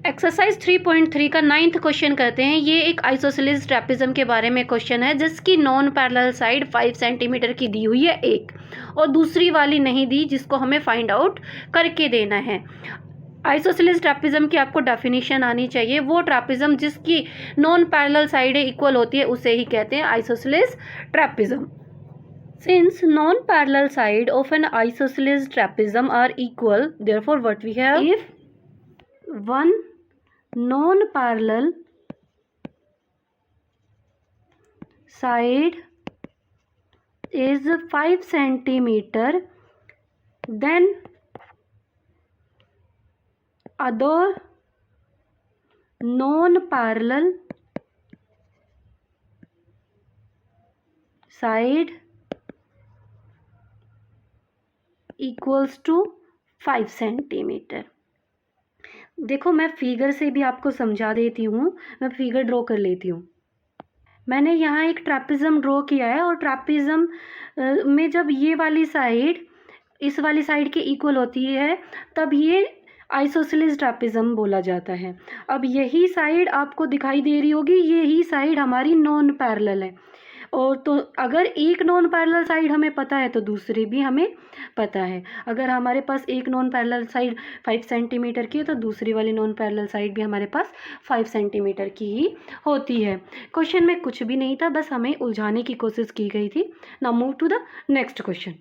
Exercise 3.3 का 9th question करते हैं। ये एक आइसोसेलेस ट्रेपेजियम के बारे में क्वेश्चन है, जिसकी नॉन पैरेलल साइड 5 सेंटीमीटर की दी हुई है एक, और दूसरी वाली नहीं दी, जिसको हमें फाइंड आउट करके देना है। आइसोसेलेस ट्रेपेजियम की आपको डेफिनेशन आनी चाहिए। वो ट्रेपेजियम जिसकी नॉन पैरेलल साइडें इक्वल होती है उसे ही कहते हैं isosceles trapezium. Since non-parallel side of an isosceles trapezium are equal, therefore what we have? If one non-parallel side is 5 centimeter, then other non-parallel side equals to 5 centimetre. देखो, मैं figure से भी आपको समझा देती हूँ। मैं फिगर ड्रॉ कर लेती हूँ। मैंने यहाँ एक ट्रेपेजियम ड्रॉ किया है, और ट्रेपेजियम में जब ये वाली साइड इस वाली साइड के इक्वल होती है, तब ये आइसोसेलेस ट्रेपेजियम बोला जाता है। अब यही साइड आपको दिखाई दे रही होगी, यही साइड हमारी नॉन पैरेलल है। और तो अगर एक नॉन पैरेलल साइड हमें पता है तो दूसरी भी हमें पता है। अगर हमारे पास एक नॉन पैरेलल साइड 5 सेंटीमीटर की है तो दूसरी वाली नॉन पैरेलल साइड भी हमारे पास 5 सेंटीमीटर की ही होती है। क्वेश्चन में कुछ भी नहीं था, बस हमें उलझाने की कोशिश की गई थी। Now move to the next question.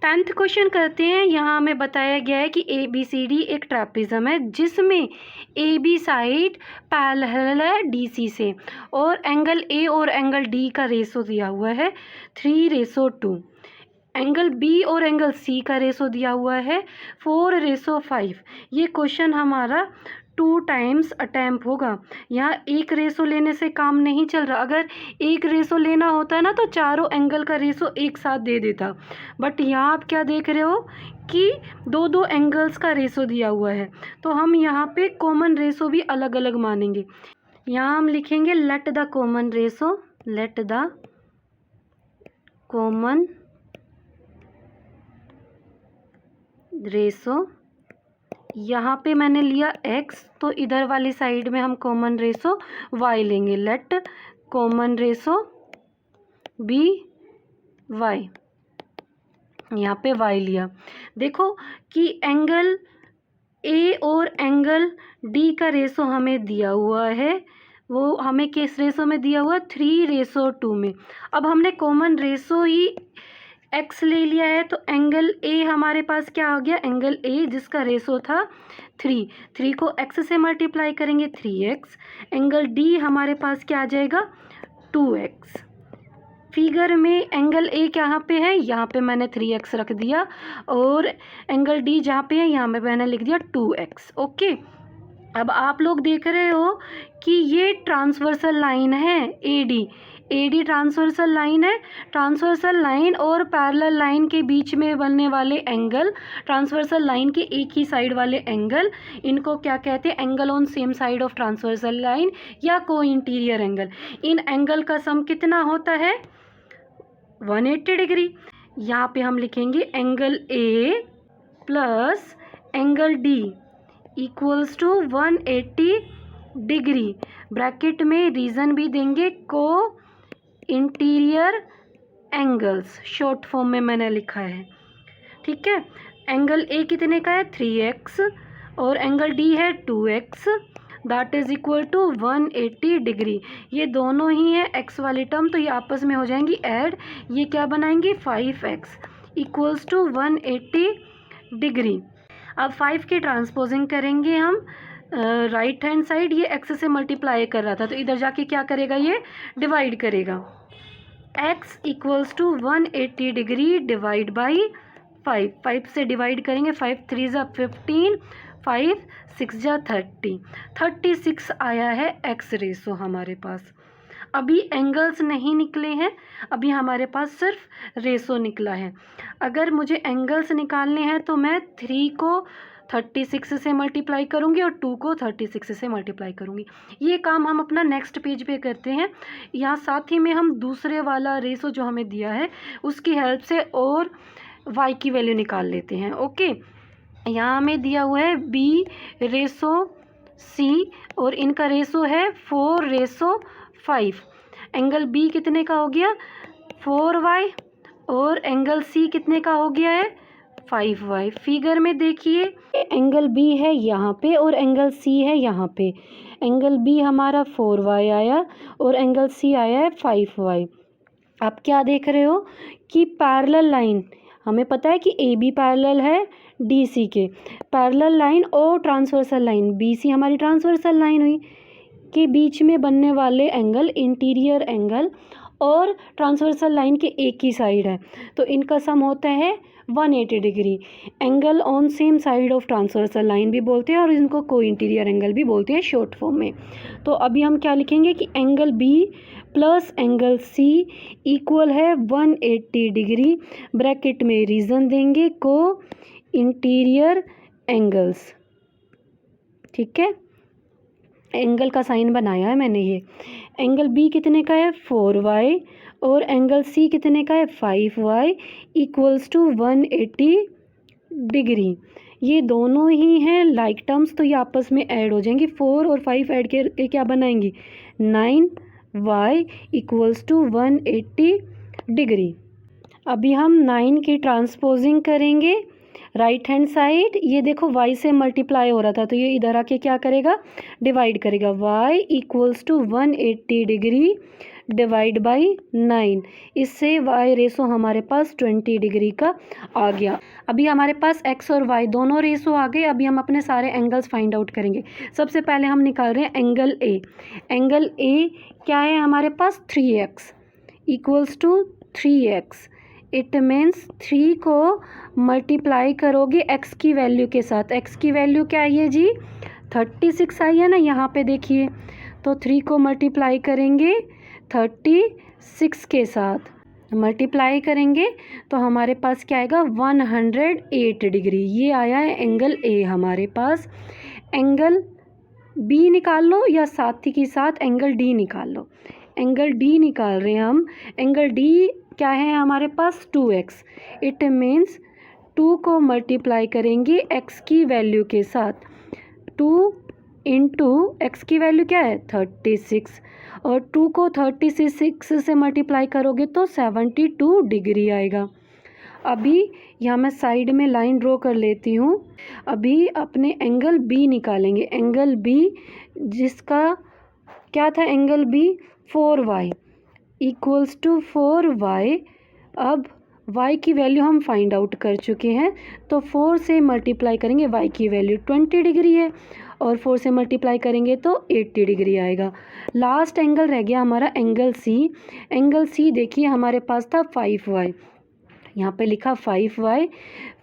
10th question करते हैं। यहाँ हमें बताया गया है कि ABCD एक ट्रेपेजियम है जिसमें AB साइड पैरेलल है DC से, और एंगल A और एंगल D का रेशो दिया हुआ है 3:2। एंगल B और एंगल C का रेशो दिया हुआ है 4:5। ये क्वेश्चन हमारा 2 टाइम्स अटैम्प्ट होगा। यहाँ एक रेशो लेने से काम नहीं चल रहा। अगर एक रेशो लेना होता है ना तो चारों एंगल का रेशो एक साथ दे देता, बट यहाँ आप क्या देख रहे हो कि दो एंगल्स का रेशो दिया हुआ है, तो हम यहाँ पे कॉमन रेशो भी अलग अलग मानेंगे। यहाँ हम लिखेंगे let the common ratio, let the common ratio. यहाँ पे मैंने लिया x, तो इधर वाली साइड में हम कॉमन रेशो y लेंगे। Let common ratio be y, यहाँ पे y लिया। देखो कि एंगल A और एंगल D का रेशो हमें दिया हुआ है, वो हमें किस रेशो में दिया हुआ है? 3:2 में। अब हमने कॉमन रेशो ही x ले लिया है, तो एंगल A हमारे पास क्या आ गया? एंगल A जिसका रेशो था 3 को x से मल्टीप्लाई करेंगे 3x। एंगल D हमारे पास क्या आ जाएगा? 2x। फिगर में एंगल A कहाँ पे है? यहाँ पे मैंने 3x रख दिया, और एंगल D जहाँ पे है यहाँ पे मैंने लिख दिया 2x। ओके, अब आप लोग देख रहे हो कि ये ट्रांसवर्सल लाइन है AD ट्रांसवर्सल लाइन है। ट्रांसवर्सल लाइन और पैरेलल लाइन के बीच में बनने वाले एंगल, ट्रांसवर्सल लाइन के एक ही साइड वाले एंगल, इनको क्या कहते हैं? Angle on same side of transversal line या को इंटीरियर एंगल। इन एंगल का सम कितना होता है? 180 डिग्री। यहाँ पे हम लिखेंगे angle A plus angle D equals to 180 degree. Bracket में रीज़न भी देंगे, को इंटीरियर एंगल्स शॉर्ट फॉर्म में मैंने लिखा है। ठीक है, एंगल A कितने का है? 3x, और एंगल D है 2x, that is equal to 180 degree. ये दोनों ही है x वाली टर्म, तो ये आपस में हो जाएंगी ऐड। ये क्या बनाएंगे? 5x equals to 180 degree. अब 5 की ट्रांसपोजिंग करेंगे हम राइट हैंड साइड। ये x से मल्टीप्लाई कर रहा था, तो इधर जाके क्या करेगा? ये डिवाइड करेगा। x equals to 180 degree divide by 5 से डिवाइड करेंगे। 5 3 जा 15, 5 6 जा 30, 36 आया है x रेशो हमारे पास। अभी एंगल्स नहीं निकले हैं, अभी हमारे पास सिर्फ रेशो निकला है। अगर मुझे एंगल्स निकालने हैं तो मैं 3 को 36 से मल्टीप्लाई करूँगी और 2 को 36 से मल्टीप्लाई करूँगी। ये काम हम अपना नेक्स्ट पेज पे करते हैं। यहाँ साथ ही में हम दूसरे वाला रेशो जो हमें दिया है उसकी हेल्प से और y की वैल्यू निकाल लेते हैं। ओके, यहाँ हमें दिया हुआ है b रेशो सी और इनका रेशो है 4:5। एंगल बी कितने का हो गया 4y और एंगल सी कितने का हो गया है 5y। फिगर में देखिए एंगल बी है यहाँ पे और एंगल सी है यहाँ पे। एंगल बी हमारा 4y आया और एंगल सी आया है 5y। आप क्या देख रहे हो कि पैरेलल लाइन, हमें पता है कि ए बी पैरेलल है डी सी के, पैरेलल लाइन और ट्रांसवर्सल लाइन, बी सी हमारी ट्रांसवर्सल लाइन हुई, के बीच में बनने वाले एंगल इंटीरियर एंगल और ट्रांसवर्सल लाइन के एक ही साइड है, तो इनका सम होता है 180 degree. Angle on same side of transversal line भी बोलते हैं और इनको को इंटीरियर एंगल भी बोलते हैं शॉर्ट फॉर्म में। तो अभी हम क्या लिखेंगे कि angle B plus angle C equal है 180 डिग्री, ब्रैकेट में रीज़न देंगे को इंटीरियर एंगल्स। ठीक है, एंगल का साइन बनाया है मैंने। ये एंगल बी कितने का है 4y और एंगल सी कितने का है 5y इक्वल्स टू 180 डिग्री। ये दोनों ही हैं लाइक टर्म्स, तो ये आपस में ऐड हो जाएंगी। 4 और 5 ऐड करके क्या बनाएंगी 9y इक्वल्स टू 180 डिग्री। अभी हम 9 की ट्रांसपोजिंग करेंगे राइट हैंड साइड। ये देखो y से मल्टीप्लाई हो रहा था तो ये इधर आके क्या करेगा डिवाइड करेगा। y equals to 180 degree divide by 9, इससे y रेशो हमारे पास 20 डिग्री का आ गया। अभी हमारे पास x और y दोनों रेशो आ गए। अभी हम अपने सारे एंगल्स फाइंड आउट करेंगे। सबसे पहले हम निकाल रहे हैं एंगल a। एंगल a क्या है हमारे पास 3x equals to 3x। It means 3 को मल्टीप्लाई करोगे x की वैल्यू के साथ। x की वैल्यू क्या आई है जी 36 आई है ना, यहाँ पे देखिए। तो 3 को मल्टीप्लाई करेंगे 36 के साथ, मल्टीप्लाई करेंगे तो हमारे पास क्या आएगा 108 डिग्री। ये आया है एंगल a हमारे पास। एंगल b निकाल लो या साथ ही के साथ एंगल d निकाल लो। एंगल d निकाल रहे हैं हम। एंगल d क्या है हमारे पास 2x। इट मीन्स 2 को मल्टीप्लाई करेंगे x की वैल्यू के साथ। 2 इंटू एक्स की वैल्यू क्या है 36 और 2 को 36 से मल्टीप्लाई करोगे तो 72 डिग्री आएगा। अभी यहाँ मैं साइड में लाइन ड्रॉ कर लेती हूँ। अभी अपने एंगल बी निकालेंगे। एंगल बी जिसका क्या था angle B 4y equals to 4y। अब y की वैल्यू हम फाइंड आउट कर चुके हैं, तो 4 से मल्टीप्लाई करेंगे y की वैल्यू 20 डिग्री है और 4 से मल्टीप्लाई करेंगे तो 80 डिग्री आएगा। लास्ट एंगल रह गया हमारा एंगल सी। एंगल सी देखिए हमारे पास था 5y, यहाँ पे लिखा 5y।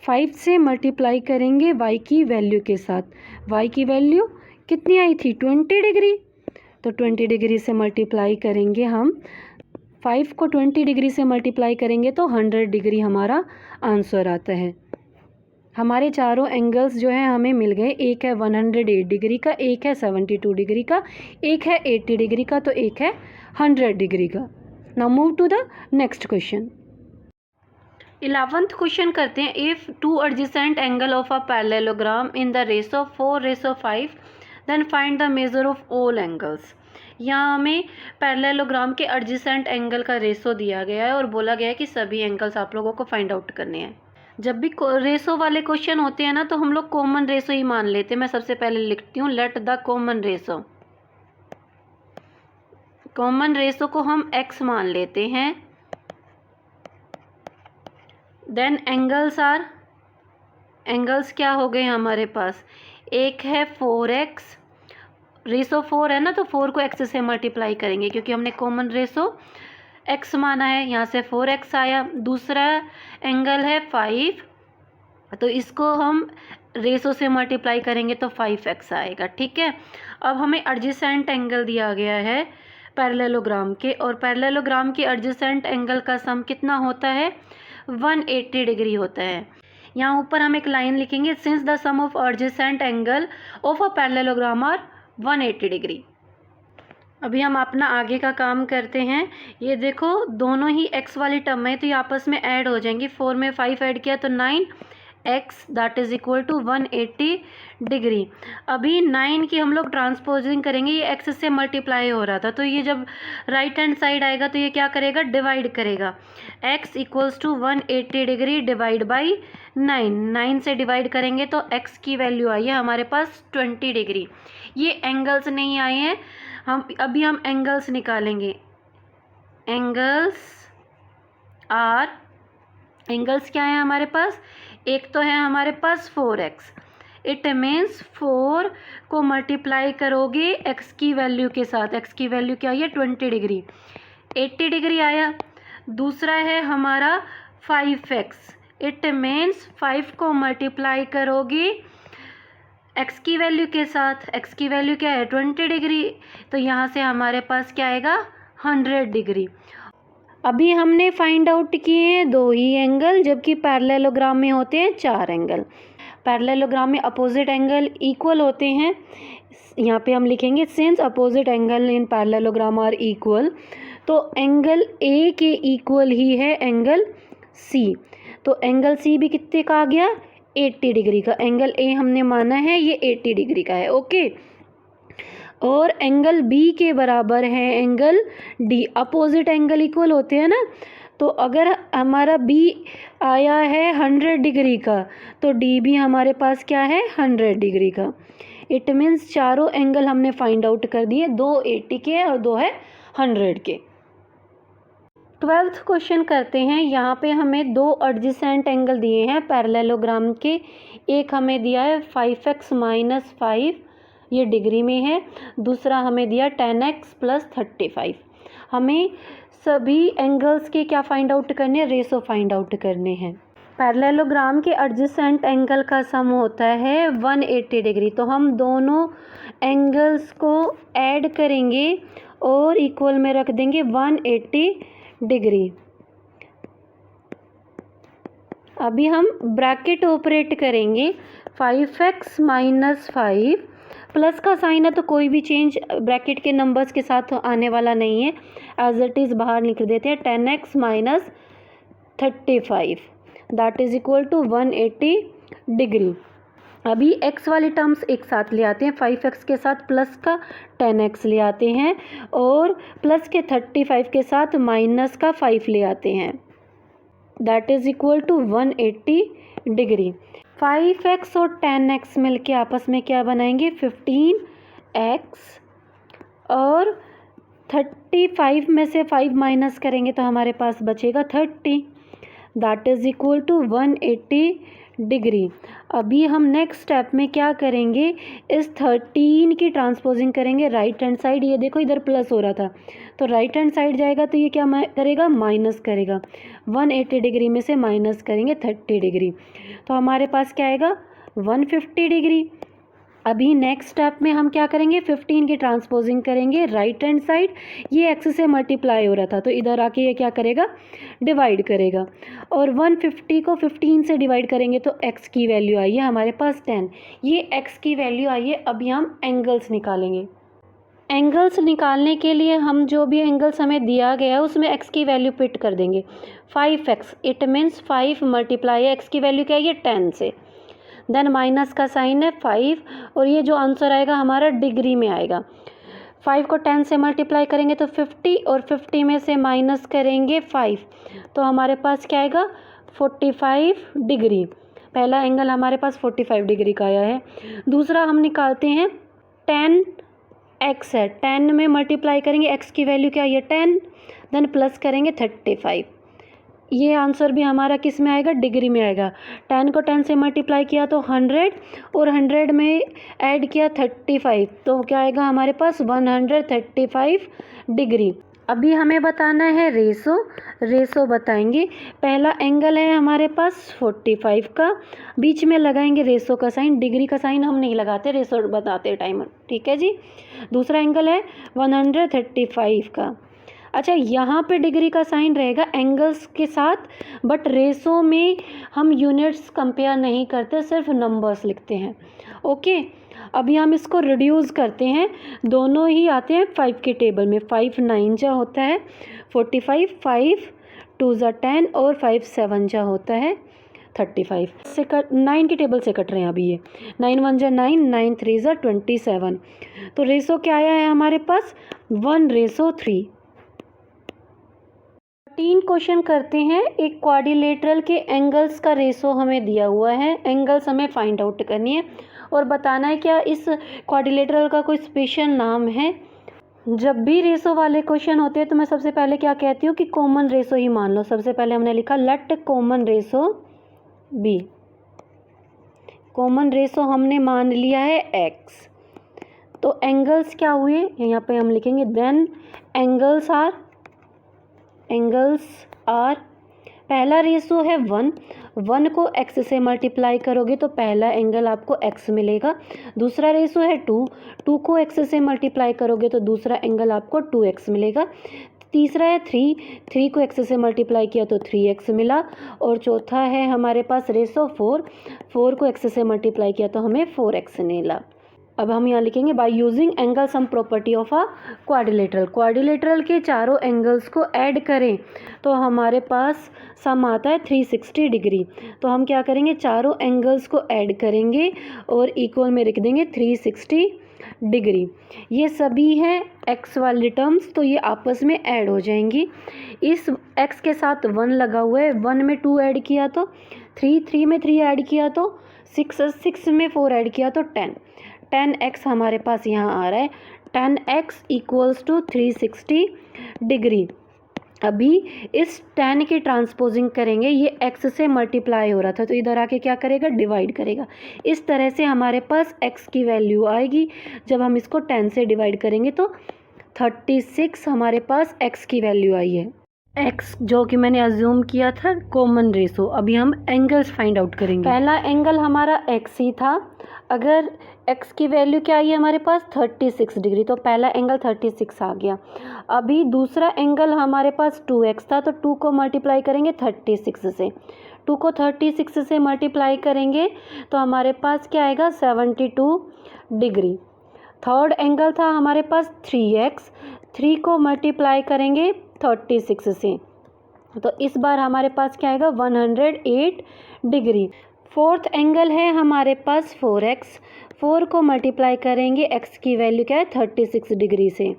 5 से मल्टीप्लाई करेंगे y की वैल्यू के साथ। y की वैल्यू कितनी आई थी 20 डिग्री, तो 20 डिग्री से मल्टीप्लाई करेंगे हम। 5 को 20 डिग्री से मल्टीप्लाई करेंगे तो 100 डिग्री हमारा आंसर आता है। हमारे चारों एंगल्स जो हैं हमें मिल गए। एक है 108 डिग्री का, एक है 72 डिग्री का, एक है 80 डिग्री का, तो एक है 100 डिग्री का। Now move to the next question. 11th question करते हैं। If two adjacent angle of a parallelogram in the ratio 4:5 then find the measure of all angles. यहाँ हमें पैरेललोग्राम के एडजेसेंट एंगल का रेशो दिया गया है और बोला गया है कि सभी एंगल्स आप लोगों को फाइंड आउट करने हैं। जब भी रेशो वाले क्वेश्चन होते हैं ना तो हम लोग कॉमन रेशो ही मान लेते हैं। मैं सबसे पहले लिखती हूँ let the common ratio. Common ratio को हम x मान लेते हैं। देन एंगल्स आर, एंगल्स क्या हो गए हमारे पास, एक है 4x, रेशो 4 है ना तो 4 को x से मल्टीप्लाई करेंगे क्योंकि हमने कॉमन रेशो x माना है, यहाँ से 4x आया। दूसरा एंगल है 5, तो इसको हम रेशो से मल्टीप्लाई करेंगे तो 5x आएगा। ठीक है, अब हमें एडजेसेंट एंगल दिया गया है पैरेललोग्राम के, और पैरेललोग्राम के एडजेसेंट एंगल का सम कितना होता है 180 डिग्री होता है। यहाँ ऊपर हम एक लाइन लिखेंगे, since the sum of adjacent angle of a parallelogram are 180 degree. अभी हम अपना आगे का काम करते हैं। ये देखो दोनों ही x वाली टर्म है तो ये आपस में ऐड हो जाएंगी। 4 में 5 ऐड किया तो 9, x that is equal to 180 degree. अभी 9 की हम लोग ट्रांसपोजिंग करेंगे, ये एक्स से मल्टीप्लाई हो रहा था, तो ये जब राइट हैंड साइड आएगा तो ये क्या करेगा, डिवाइड करेगा। X equals to 180 degree divide by 9 से डिवाइड करेंगे तो एक्स की वैल्यू आई है हमारे पास 20 डिग्री। ये एंगल्स नहीं आए हैं, हम एंगल्स निकालेंगे। एंगल्स क्या है हमारे पास, एक तो है हमारे पास 4x, इट मीन्स 4 को मल्टीप्लाई करोगे x की वैल्यू के साथ, x की वैल्यू क्या है 20 डिग्री, 80 डिग्री आया। दूसरा है हमारा 5x, इट मीन्स 5 को मल्टीप्लाई करोगे x की वैल्यू के साथ, x की वैल्यू क्या है 20 डिग्री, तो यहाँ से हमारे पास क्या आएगा 100 डिग्री। अभी हमने फाइंड आउट किए हैं 2 ही एंगल, जबकि पैरेललोग्राम में होते हैं 4 एंगल। पैरेललोग्राम में अपोजिट एंगल इक्वल होते हैं, यहाँ पे हम लिखेंगे since opposite angle in parallelogram are equal, तो एंगल ए के इक्वल ही है एंगल सी, तो एंगल सी भी कितने का आ गया 80 डिग्री का। एंगल ए हमने माना है ये 80 डिग्री का है, ओके। और एंगल बी के बराबर है angle D, opposite angle equal होते हैं ना, तो अगर हमारा बी आया है 100 डिग्री का तो डी भी हमारे पास क्या है 100 डिग्री का। इट मीन्स चारों एंगल हमने फाइंड आउट कर दिए, 2 80 के और 2 है 100 के। 12th क्वेश्चन करते हैं। यहाँ पे हमें 2 एडजेसेंट एंगल दिए हैं पैरेललोग्राम के, एक हमें दिया है 5x - 5, ये डिग्री में है, दूसरा हमें दिया 10x + 35। हमें सभी एंगल्स के क्या फाइंड आउट करने हैं, रेशो फाइंड आउट करने हैं। पैरेललोग्राम के एडजेसेंट एंगल का सम होता है 180 डिग्री, तो हम दोनों एंगल्स को ऐड करेंगे और इक्वल में रख देंगे 180 डिग्री। अभी हम ब्रैकेट ऑपरेट करेंगे, 5x - 5 प्लस का साइन है तो कोई भी चेंज ब्रैकेट के नंबर्स के साथ आने वाला नहीं है, एज इट इज़ बाहर निकल देते हैं। 10x - 35 that is equal to 180 degree. अभी x वाली टर्म्स एक साथ ले आते हैं, 5x के साथ प्लस का 10x ले आते हैं और प्लस के 35 के साथ माइनस का 5 ले आते हैं, that is equal to 180 degree. 5x और 10x मिलके आपस में क्या बनाएंगे 15x, और 35 में से 5 माइनस करेंगे तो हमारे पास बचेगा 30, that is equal to 180 degree. अभी हम नेक्स्ट स्टेप में क्या करेंगे, इस 13 की ट्रांसपोजिंग करेंगे राइट हैंड साइड। ये देखो इधर प्लस हो रहा था तो राइट हैंड साइड जाएगा तो ये क्या करेगा माइनस करेगा, 180 डिग्री में से माइनस करेंगे 30 डिग्री, तो हमारे पास क्या आएगा 150 डिग्री। अभी नेक्स्ट स्टेप में हम क्या करेंगे, 15 की ट्रांसपोजिंग करेंगे राइट हैंड साइड। ये एक्स से मल्टीप्लाई हो रहा था तो इधर आके ये क्या करेगा डिवाइड करेगा, और 150 को 15 से डिवाइड करेंगे तो एक्स की वैल्यू आई है हमारे पास 10, ये एक्स की वैल्यू आई है। अभी हम एंगल्स निकालेंगे। एंगल्स निकालने के लिए हम जो भी एंगल्स हमें दिया गया है उसमें एक्स की वैल्यू पिट कर देंगे। 5x इट मीन्स 5 मल्टीप्लाई है एक्स की वैल्यू क्या है ये 10 से, देन माइनस का साइन है 5, और ये जो आंसर आएगा हमारा डिग्री में आएगा। 5 को 10 से मल्टीप्लाई करेंगे तो 50, और 50 में से माइनस करेंगे 5 तो हमारे पास क्या आएगा 45 डिग्री। पहला एंगल हमारे पास 45 डिग्री का आया है। दूसरा हम निकालते हैं 10x है, 10 में मल्टीप्लाई करेंगे एक्स की वैल्यू क्या है 10, देन प्लस करेंगे 35, ये आंसर भी हमारा किस में आएगा डिग्री में आएगा। 10 को 10 से मल्टीप्लाई किया तो 100, और 100 में ऐड किया 35 तो क्या आएगा हमारे पास 135 डिग्री। अभी हमें बताना है रेशो बताएंगे। पहला एंगल है हमारे पास 45 का, बीच में लगाएंगे रेशो का साइन, डिग्री का साइन हम नहीं लगाते रेशो बताते टाइम, ठीक है जी। दूसरा एंगल है 135 का। अच्छा, यहाँ पे डिग्री का साइन रहेगा एंगल्स के साथ, बट रेशो में हम यूनिट्स कंपेयर नहीं करते, सिर्फ नंबर्स लिखते हैं, ओके। अभी हम इसको रिड्यूस करते हैं, दोनों ही आते हैं 5 के टेबल में। 5 9 जा होता है 45, 5 2 10 और 5 7 जा होता है 35 से कट 9 की टेबल से कट रहे हैं अभी ये 9 1 जा 9 9 3 जा 27। तो रेशो क्या आया है हमारे पास 1:3। 3 क्वेश्चन करते हैं। एक क्वाड्रिलेटरल के एंगल्स का रेशो हमें दिया हुआ है, एंगल्स हमें फाइंड आउट करनी है और बताना है क्या इस क्वाड्रिलेटरल का कोई स्पेशल नाम है। जब भी रेशो वाले क्वेश्चन होते हैं तो मैं सबसे पहले क्या कहती हूँ कि कॉमन रेशो ही मान लो। सबसे पहले हमने लिखा let common ratio B. Common ratio हमने मान लिया है x। तो एंगल्स क्या हुए यहाँ पे हम लिखेंगे देन एंगल्स आर पहला रेशो है 1 को x से मल्टीप्लाई करोगे तो पहला एंगल आपको x मिलेगा। दूसरा रेशो है 2 को x से मल्टीप्लाई करोगे तो दूसरा एंगल आपको 2x मिलेगा। तीसरा है 3 को x से मल्टीप्लाई किया तो 3x मिला। और चौथा है हमारे पास रेशो 4 को x से मल्टीप्लाई किया तो हमें 4x मिला। अब हम यहाँ लिखेंगे bye using angle sum property of a quadrilateral के चारों एंगल्स को ऐड करें तो हमारे पास सम आता है 360 डिग्री। तो हम क्या करेंगे चारों एंगल्स को ऐड करेंगे और इक्वल में लिख देंगे 360 डिग्री। ये सभी हैं x वाली टर्म्स तो ये आपस में ऐड हो जाएंगी। इस x के साथ 1 लगा हुआ है, 1 में 2 ऐड किया तो 3 में 3 ऐड किया तो 6 में 4 ऐड किया तो 10x हमारे पास यहाँ आ रहा है। 10x equals to 360 degree. अभी इस 10 की ट्रांसपोजिंग करेंगे, ये x से मल्टीप्लाई हो रहा था तो इधर आके क्या करेगा डिवाइड करेगा। इस तरह से हमारे पास x की वैल्यू आएगी। जब हम इसको 10 से डिवाइड करेंगे तो 36 हमारे पास x की वैल्यू आई है। x जो कि मैंने अज्यूम किया था कॉमन रेशो। अभी हम एंगल्स फाइंड आउट करेंगे। पहला एंगल हमारा x ही था। अगर x की वैल्यू क्या आई है हमारे पास 36 डिग्री तो पहला एंगल 36 आ गया। अभी दूसरा एंगल हमारे पास 2x था तो 2 को मल्टीप्लाई करेंगे 36 से। 2 को 36 से मल्टीप्लाई करेंगे तो हमारे पास क्या आएगा 72 डिग्री। थर्ड एंगल था हमारे पास 3x। 3 को मल्टीप्लाई करेंगे 36 से तो इस बार हमारे पास क्या आएगा 108 डिग्री। फोर्थ एंगल है हमारे पास 4x। 4 को मल्टीप्लाई करेंगे x की वैल्यू क्या है 36 डिग्री से।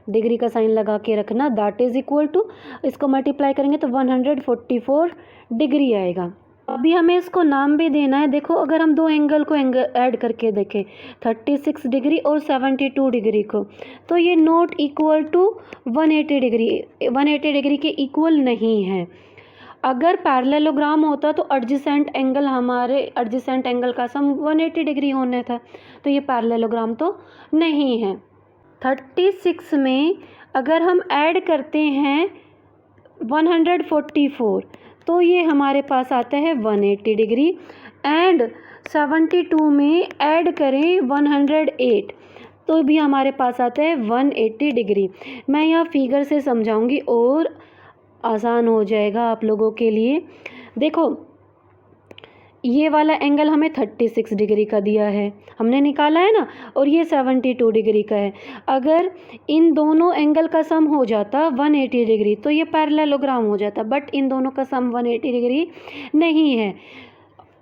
डिग्री का साइन लगा के रखना दैट इज इक्वल टू इसको मल्टीप्लाई करेंगे तो 144 डिग्री आएगा। अभी हमें इसको नाम भी देना है। देखो अगर हम दो एंगल को ऐड करके देखें 36 डिग्री और 72 डिग्री को तो ये नॉट इक्वल टू 180 डिग्री के इक्वल नहीं है। अगर पैरेललोग्राम होता तो एडजेसेंट एंगल का सम 180 डिग्री होना था तो ये पैरेललोग्राम तो नहीं है। 36 में अगर हम ऐड करते हैं 144 तो ये हमारे पास आता है 180 डिग्री। एंड 72 में ऐड करें 108 तो भी हमारे पास आता है 180 डिग्री। मैं यह फिगर से समझाऊंगी और आसान हो जाएगा आप लोगों के लिए। देखो ये वाला एंगल हमें 36 डिग्री का दिया है, हमने निकाला है ना, और ये 72 डिग्री का है। अगर इन दोनों एंगल का सम हो जाता 180 डिग्री तो ये पैरेललोग्राम हो जाता, बट इन दोनों का सम 180 डिग्री नहीं है।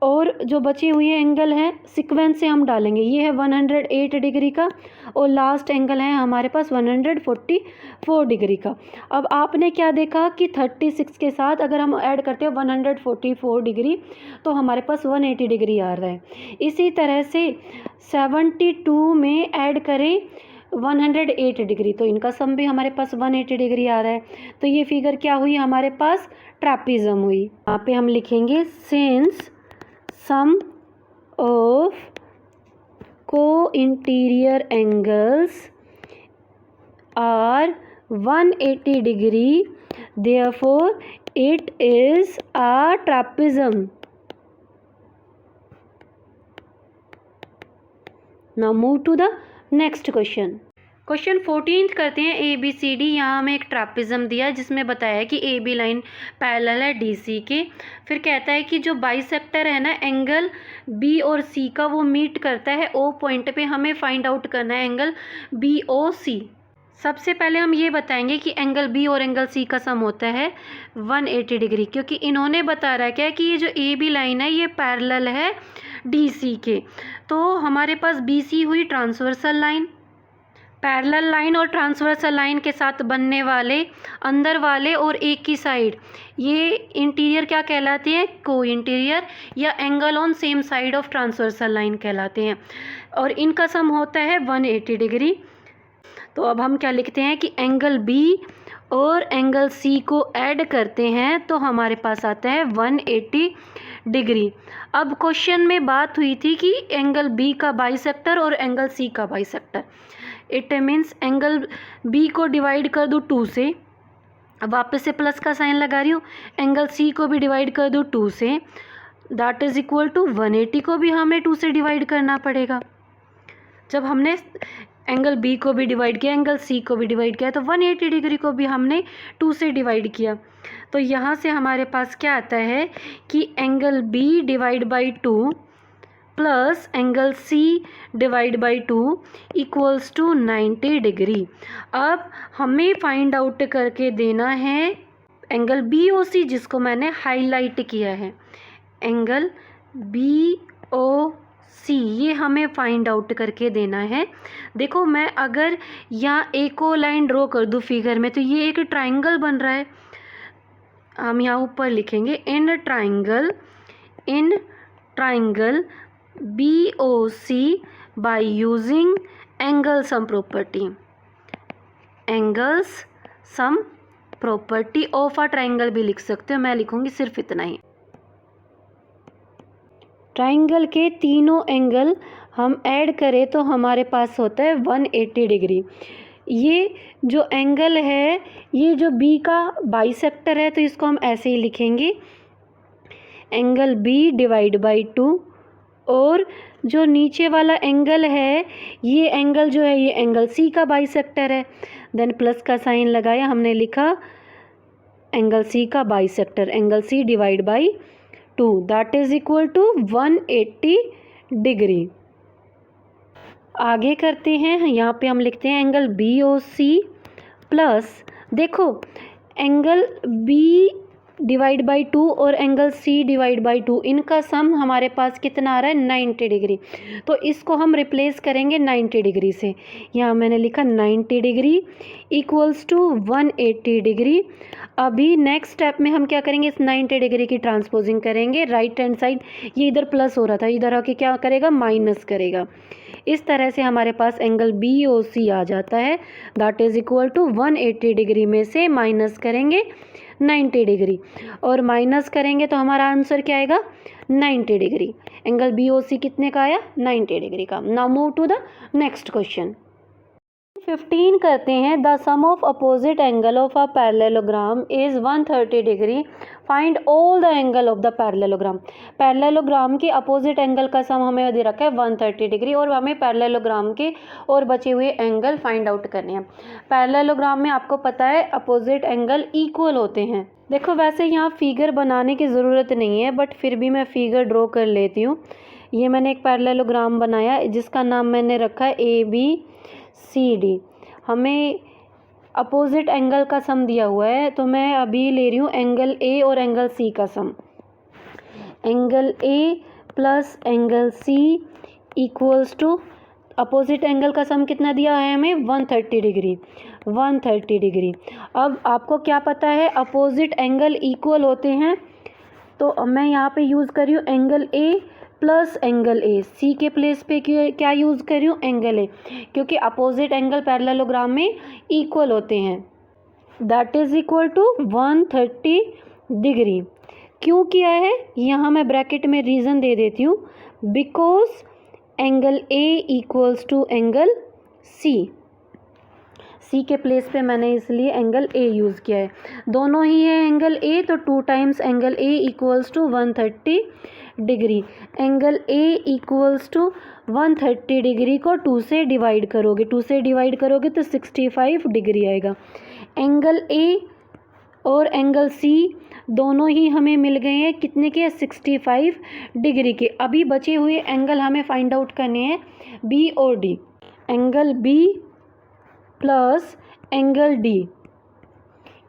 और जो बचे हुए एंगल हैं सीक्वेंस से हम डालेंगे। ये है 108 डिग्री का और लास्ट एंगल है हमारे पास 144 डिग्री का। अब आपने क्या देखा कि 36 के साथ अगर हम ऐड करते हैं 144 डिग्री तो हमारे पास 180 डिग्री आ रहा है। इसी तरह से 72 में ऐड करें 108 डिग्री तो इनका सम भी हमारे पास 180 डिग्री आ रहा है। तो ये फिगर क्या हुई हमारे पास ट्रैपीज़म हुई। यहाँ पे हम लिखेंगे since sum of co-interior angles are 180 degree, therefore it is a trapezium. Now move to the next question. Question 14 करते हैं ABCD। यहाँ हमें एक ट्रापिज्म दिया है जिसमें बताया है कि AB लाइन पैरेलल है DC के। फिर कहता है कि जो बाइसेक्टर है ना एंगल B और C का वो मीट करता है O पॉइंट पे। हमें फाइंड आउट करना है एंगल BOC। सबसे पहले हम ये बताएंगे कि एंगल बी और एंगल सी का सम होता है 180 डिग्री, क्योंकि इन्होंने बता रखा है कि ये जो ए बी लाइन है ये पैरेलल है डी सी के। तो हमारे पास बी सी हुई ट्रांसवर्सल लाइन, पैरेलल लाइन और ट्रांसवर्सल लाइन के साथ बनने वाले अंदर वाले और एक की साइड, ये इंटीरियर क्या कहलाते हैं? को इंटीरियर या angle on same side of transversal line कहलाते हैं, और इनका सम होता है 180 डिग्री। तो अब हम क्या लिखते हैं कि एंगल बी और एंगल सी को ऐड करते हैं तो हमारे पास आता है 180 डिग्री। अब क्वेश्चन में बात हुई थी कि एंगल बी का बाइसेक्टर और एंगल सी का bisector. It means angle B को डिवाइड कर दूँ 2 से, अब वापस से प्लस का साइन लगा रही हूँ, एंगल सी को भी डिवाइड कर दूँ 2 से, दैट इज़ इक्वल टू 180 को भी हमें 2 से डिवाइड करना पड़ेगा। जब हमने एंगल बी को भी डिवाइड किया, एंगल सी को भी डिवाइड किया, तो 180 डिग्री को भी हमने 2 से डिवाइड किया। तो यहाँ से हमारे पास क्या आता है कि angle B divide by 2 plus angle C divide by 2 equals to 90 degree. अब हमें फाइंड आउट करके देना है एंगल बी ओ सी, जिसको मैंने हाईलाइट किया है, एंगल बी ओ सी, ये हमें फाइंड आउट करके देना है। देखो मैं अगर यहाँ एक को लाइन ड्रॉ कर दूँ फिगर में, तो ये एक ट्राइंगल बन रहा है। हम यहाँ ऊपर लिखेंगे in triangle B O C by using angle sum property, angles sum property of a triangle भी लिख सकते हो, मैं लिखूँगी सिर्फ इतना ही। ट्राइंगल के तीनों एंगल हम ऐड करें तो हमारे पास होता है 180 डिग्री। ये जो एंगल है, ये जो बी का बाइसेक्टर है, तो इसको हम ऐसे ही लिखेंगे एंगल बी डिवाइड बाई 2, और जो नीचे वाला एंगल है, ये एंगल जो है ये एंगल सी का बाइसेक्टर है। देन प्लस का साइन लगाया, हमने लिखा एंगल सी का bisector, angle C divide by 2, that is equal to 180 degree. आगे करते हैं, यहाँ पे हम लिखते हैं angle B O C plus, देखो एंगल बी डिवाइड बाई 2 और एंगल सी डिवाइड बाई 2, इनका सम हमारे पास कितना आ रहा है? 90 डिग्री। तो इसको हम रिप्लेस करेंगे 90 डिग्री से। यहाँ मैंने लिखा 90 डिग्री इक्वल्स टू 180 डिग्री। अभी नेक्स्ट स्टेप में हम क्या करेंगे? इस 90 डिग्री की ट्रांसपोजिंग करेंगे राइट हैंड साइड। ये इधर प्लस हो रहा था, इधर आके क्या करेगा? माइनस करेगा। इस तरह से हमारे पास एंगल बी ओ सी आ जाता है, that is equal to 180 degree में से माइनस करेंगे 90 डिग्री, और माइनस करेंगे तो हमारा आंसर क्या आएगा? 90 degree. Angle B O C कितने का आया? 90 डिग्री का। Now move to the next question. 15 करते हैं, the sum of opposite angle of a parallelogram is 130 degree, find all the angle of the parallelogram. Parallelogram के opposite angle का sum हमें दे रखा है 130 डिग्री, और हमें पैरेललोग्राम के और बचे हुए एंगल फाइंड आउट करने हैं। पैरेललोग्राम में आपको पता है अपोजिट एंगल इक्वल होते हैं। देखो वैसे यहाँ फिगर बनाने की ज़रूरत नहीं है, बट फिर भी मैं फिगर ड्रॉ कर लेती हूँ। ये मैंने एक पैरेललोग्राम बनाया जिसका नाम मैंने रखा है ए बी सी डी। हमें अपोजिट एंगल का सम दिया हुआ है, तो मैं अभी ले रही हूँ एंगल ए और एंगल सी का sum. Angle A plus angle C equals to, opposite angle का सम कितना दिया है हमें? 130 डिग्री। 130 डिग्री। अब आपको क्या पता है? अपोजिट एंगल इक्वल होते हैं, तो मैं यहाँ पे यूज़ कर रही हूँ angle A plus angle A. C के प्लेस पे क्या यूज़ कर रही हूँ? एंगल ए, क्योंकि अपोजिट एंगल पैरेललोग्राम में इक्वल होते हैं। That is equal to 130 degree. क्यों किया है? यहाँ मैं ब्रैकेट में रीज़न दे देती हूँ, because angle A equals to angle C. C के प्लेस पे मैंने इसलिए एंगल ए यूज़ किया है। दोनों ही है एंगल ए, तो 2 times angle A equals to 130 degree. Angle A equals to 130 degree को 2 से डिवाइड करोगे, 2 से डिवाइड करोगे तो 65 डिग्री आएगा। एंगल ए और एंगल सी दोनों ही हमें मिल गए हैं कितने के? 65 डिग्री के। अभी बचे हुए एंगल हमें फाइंड आउट करने हैं बी और D. Angle B plus angle D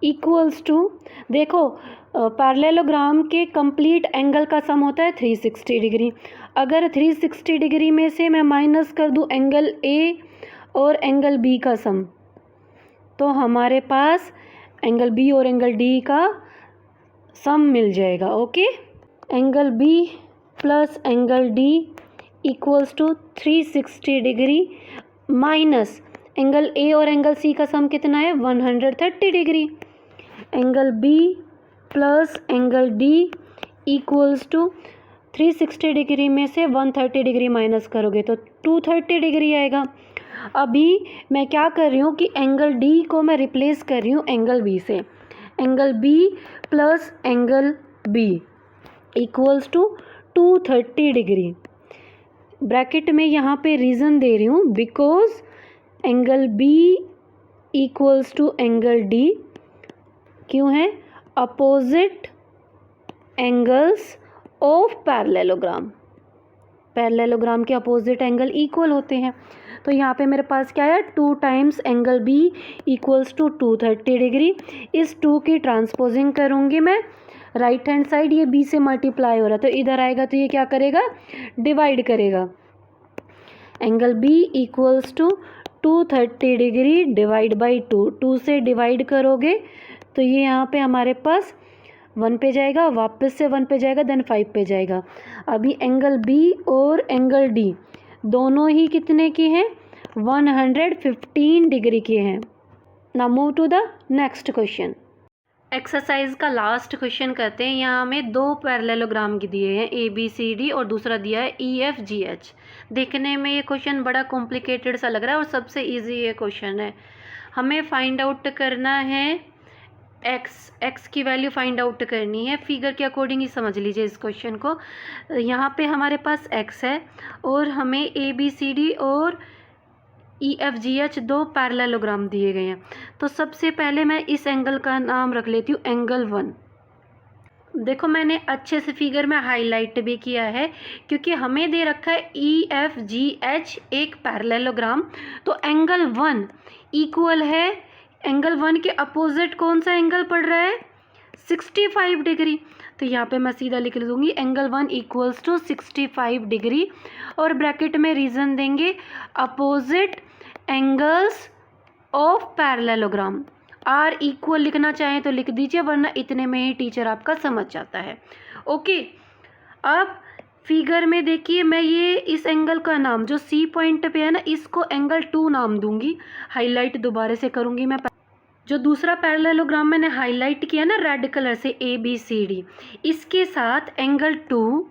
equals to, देखो पैरेललोग्राम के कंप्लीट एंगल का सम होता है 360 डिग्री। अगर 360 डिग्री में से मैं माइनस कर दूं एंगल ए और एंगल बी का सम, तो हमारे पास एंगल बी और एंगल डी का सम मिल जाएगा। Okay, angle B plus angle D equals to 360 degree minus angle A और एंगल सी का सम कितना है 130 degree. Angle B plus angle D equals to 360 degree में से 130 डिग्री माइनस करोगे तो 230 डिग्री आएगा। अभी मैं क्या कर रही हूँ कि एंगल डी को मैं रिप्लेस कर रही हूँ एंगल बी से। Angle B plus angle B equals to 230 degree. Bracket में यहाँ पे रीज़न दे रही हूँ because angle B equals to angle D क्यों है, opposite angles of parallelogram. Parallelogram के अपोजिट एंगल इक्वल होते हैं। तो यहाँ पे मेरे पास क्या है 2 times angle B equals to 230 degree. इस 2 की ट्रांसपोजिंग करूँगी मैं, राइट हैंड साइड ये बी से मल्टीप्लाई हो रहा है तो इधर आएगा तो ये क्या करेगा, डिवाइड करेगा। Angle B equals to 230 degree divide by 2, 2 से डिवाइड करोगे तो ये यहाँ पे हमारे पास 1 पे जाएगा, वापस से 1 पे जाएगा, देन 5 पे जाएगा। अभी एंगल बी और एंगल डी दोनों ही कितने की हैं, 115 डिग्री के हैं। Now move to the next question. Exercise का लास्ट क्वेश्चन करते हैं। यहाँ हमें 2 पैरेललोग्राम दिए हैं ए बी सी डी और दूसरा दिया है ई एफ जी एच। देखने में ये क्वेश्चन बड़ा कॉम्प्लिकेटेड सा लग रहा है और सबसे इजी ये क्वेश्चन है। हमें फाइंड आउट करना है एक्स की वैल्यू फाइंड आउट करनी है। फिगर के अकॉर्डिंग ही समझ लीजिए इस क्वेश्चन को। यहाँ पे हमारे पास एक्स है और हमें ए बी सी डी और E F G H 2 parallelogram दिए गए हैं। तो सबसे पहले मैं इस एंगल का नाम रख लेती हूँ एंगल 1। देखो मैंने अच्छे से फिगर में हाईलाइट भी किया है क्योंकि हमें दे रखा है ई एफ जी एच एक पैरेललोग्राम। तो एंगल 1 इक्वल है, एंगल 1 के अपोजिट कौन सा एंगल पड़ रहा है, 65 डिग्री। तो यहाँ पे मैं सीधा लिख दूँगी एंगल 1 इक्वल्स टू 65 डिग्री और ब्रैकेट में रीज़न देंगे opposite angles of parallelogram. Are equal लिखना चाहें तो लिख दीजिए, वरना इतने में ही टीचर आपका समझ जाता है। ओके, अब फिगर में देखिए मैं ये इस एंगल का नाम जो सी पॉइंट पे है ना, इसको एंगल 2 नाम दूंगी। हाईलाइट दोबारा से करूँगी मैं। जो दूसरा पैरेललोग्राम मैंने हाईलाइट किया ना रेड कलर से ए बी सी डी, इसके साथ एंगल 2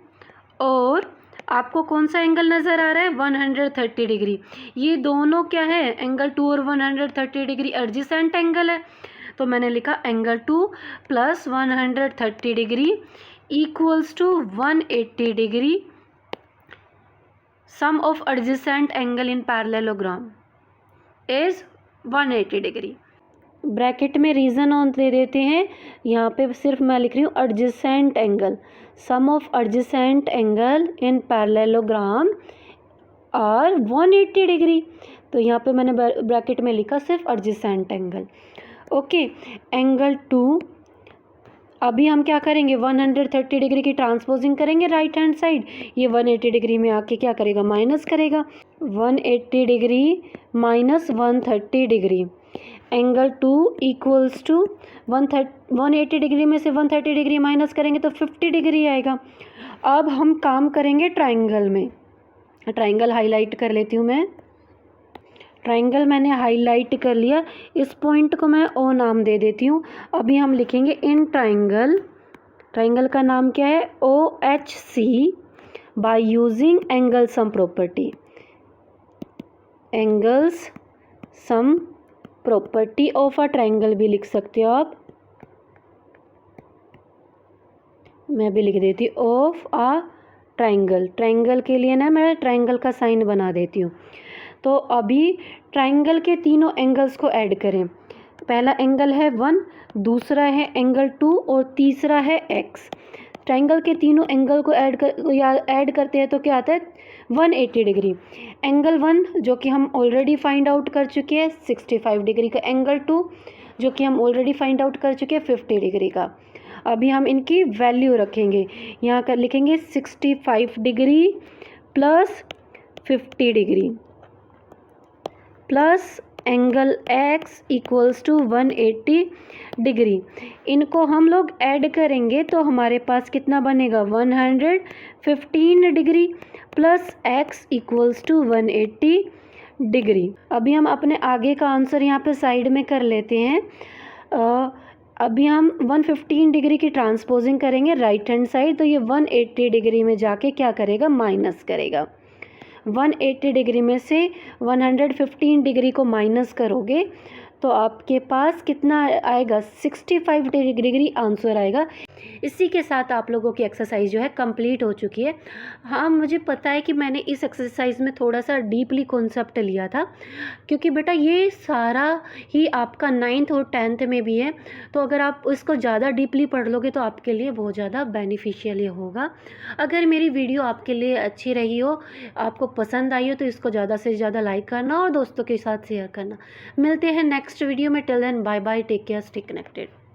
और आपको कौन सा एंगल नज़र आ रहा है 130 डिग्री। ये दोनों क्या है, एंगल 2 और 130 डिग्री एडजेसेंट एंगल है। तो मैंने लिखा angle 2 plus 130 degree equals to 180 degree. Sum of adjacent angle in parallelogram is 180 degree. Bracket में रीज़न ऑन दे देते हैं। यहाँ पे सिर्फ मैं लिख रही हूँ adjacent angle. Sum of adjacent angle in parallelogram are 180 degree. तो यहाँ पे मैंने ब्रैकेट में लिखा सिर्फ एडजेसेंट एंगल। ओके, एंगल 2 अभी हम क्या करेंगे 130 डिग्री की ट्रांसपोजिंग करेंगे राइट हैंड साइड। ये 180 डिग्री में आके क्या करेगा, माइनस करेगा। 180 degree minus 130 degree, angle 2 equals to 180 degree में से 130 डिग्री माइनस करेंगे तो 50 डिग्री आएगा। अब हम काम करेंगे ट्राइंगल में। ट्राइंगल हाईलाइट कर लेती हूँ मैं। ट्राइंगल मैंने हाईलाइट कर लिया, इस पॉइंट को मैं ओ नाम दे देती हूँ। अभी हम लिखेंगे इन ट्राइंगल, ट्राइंगल का नाम क्या है O H C by using angle sum property. Angles sum property of a triangle भी लिख सकते हो आप, मैं भी लिख देती हूँ ऑफ अ ट्राइंगल। ट्राइंगल के लिए ना मैं ट्राइंगल का साइन बना देती हूँ। तो अभी ट्राइंगल के तीनों एंगल्स को ऐड करें। पहला एंगल है 1, दूसरा है एंगल 2 और तीसरा है x। ट्राइंगल के तीनों एंगल को ऐड करते हैं तो क्या आता है 180 डिग्री। एंगल 1 जो कि हम ऑलरेडी फाइंड आउट कर चुके हैं 65 डिग्री का, एंगल 2 जो कि हम ऑलरेडी फाइंड आउट कर चुके हैं 50 डिग्री का। अभी हम इनकी वैल्यू रखेंगे, यहाँ कर लिखेंगे 65 degree plus 50 degree plus angle x equals to 180 degree. इनको हम लोग ऐड करेंगे तो हमारे पास कितना बनेगा 115 degree plus x equals to 180 degree. अभी हम अपने आगे का आंसर यहाँ पे साइड में कर लेते हैं। अभी हम 115 डिग्री की ट्रांसपोजिंग करेंगे राइट हैंड साइड, तो ये 180 डिग्री में जाके क्या करेगा माइनस करेगा। 180 डिग्री में से 115 डिग्री को माइनस करोगे तो आपके पास कितना आएगा 65 डिग्री आंसर आएगा। इसी के साथ आप लोगों की एक्सरसाइज जो है कंप्लीट हो चुकी है। हाँ, मुझे पता है कि मैंने इस एक्सरसाइज में थोड़ा सा डीपली कॉन्सेप्ट लिया था, क्योंकि बेटा ये सारा ही आपका 9th और 10th में भी है, तो अगर आप इसको ज़्यादा डीपली पढ़ लोगे तो आपके लिए बहुत ज़्यादा बेनिफिशियल होगा। अगर मेरी वीडियो आपके लिए अच्छी रही हो, आपको पसंद आई हो, तो इसको ज़्यादा से ज़्यादा लाइक करना और दोस्तों के साथ शेयर करना। मिलते हैं नेक्स्ट वीडियो में। Till then bye bye, take care, stay connected.